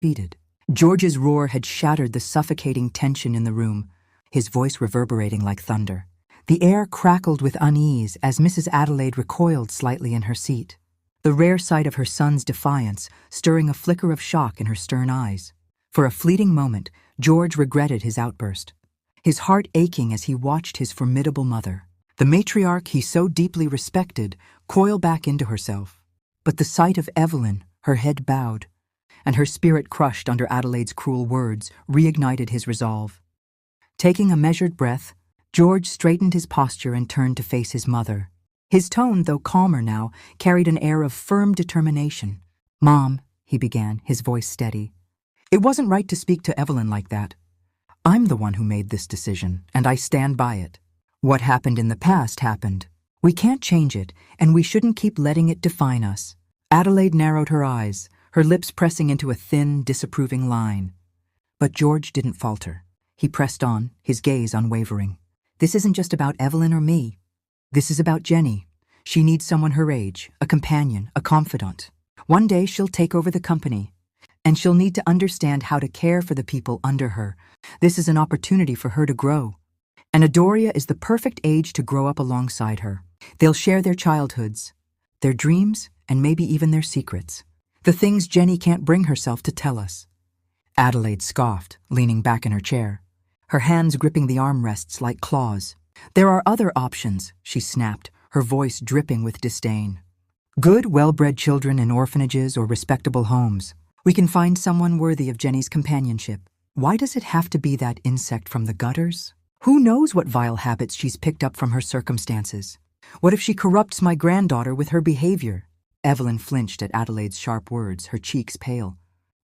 Defeated. George's roar had shattered the suffocating tension in the room, his voice reverberating like thunder. The air crackled with unease as Mrs. Adelaide recoiled slightly in her seat, the rare sight of her son's defiance stirring a flicker of shock in her stern eyes. For a fleeting moment, George regretted his outburst, his heart aching as he watched his formidable mother, the matriarch he so deeply respected, coil back into herself. But the sight of Evelyn, her head bowed, and her spirit crushed under Adelaide's cruel words, reignited his resolve. Taking a measured breath, George straightened his posture and turned to face his mother. His tone, though calmer now, carried an air of firm determination. "Mom," he began, his voice steady, "it wasn't right to speak to Evelyn like that. I'm the one who made this decision, and I stand by it. What happened in the past happened. We can't change it, and we shouldn't keep letting it define us." Adelaide narrowed her eyes, her lips pressing into a thin, disapproving line. But George didn't falter. He pressed on, his gaze unwavering. "This isn't just about Evelyn or me. This is about Jenny. She needs someone her age, a companion, a confidant. One day she'll take over the company, and she'll need to understand how to care for the people under her. This is an opportunity for her to grow. And Adoria is the perfect age to grow up alongside her. They'll share their childhoods, their dreams, and maybe even their secrets. The things Jenny can't bring herself to tell us." Adelaide scoffed, leaning back in her chair, her hands gripping the armrests like claws. "There are other options," she snapped, her voice dripping with disdain. "Good, well-bred children in orphanages or respectable homes. We can find someone worthy of Jenny's companionship. Why does it have to be that insect from the gutters? Who knows what vile habits she's picked up from her circumstances? What if she corrupts my granddaughter with her behavior?" Evelyn flinched at Adelaide's sharp words, her cheeks pale.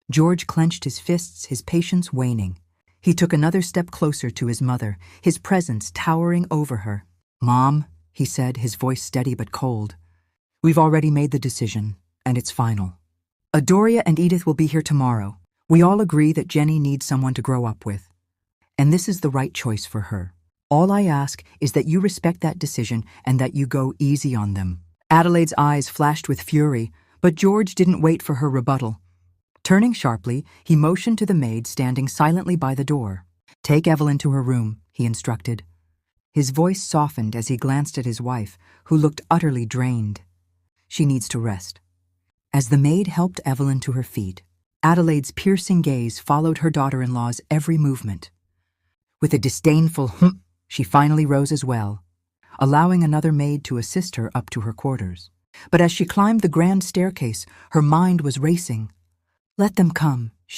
George clenched his fists, his patience waning. He took another step closer to his mother, his presence towering over her. "Mom," he said, his voice steady but cold, "we've already made the decision, and it's final. Adoria and Edith will be here tomorrow. We all agree that Jenny needs someone to grow up with. And this is the right choice for her. All I ask is that you respect that decision and that you go easy on them." Adelaide's eyes flashed with fury, but George didn't wait for her rebuttal. Turning sharply, he motioned to the maid standing silently by the door. "Take Evelyn to her room," he instructed. His voice softened as he glanced at his wife, who looked utterly drained. "She needs to rest." As the maid helped Evelyn to her feet, Adelaide's piercing gaze followed her daughter-in-law's every movement. With a disdainful humph, she finally rose as well, allowing another maid to assist her up to her quarters. But as she climbed the grand staircase, her mind was racing. "Let them come,"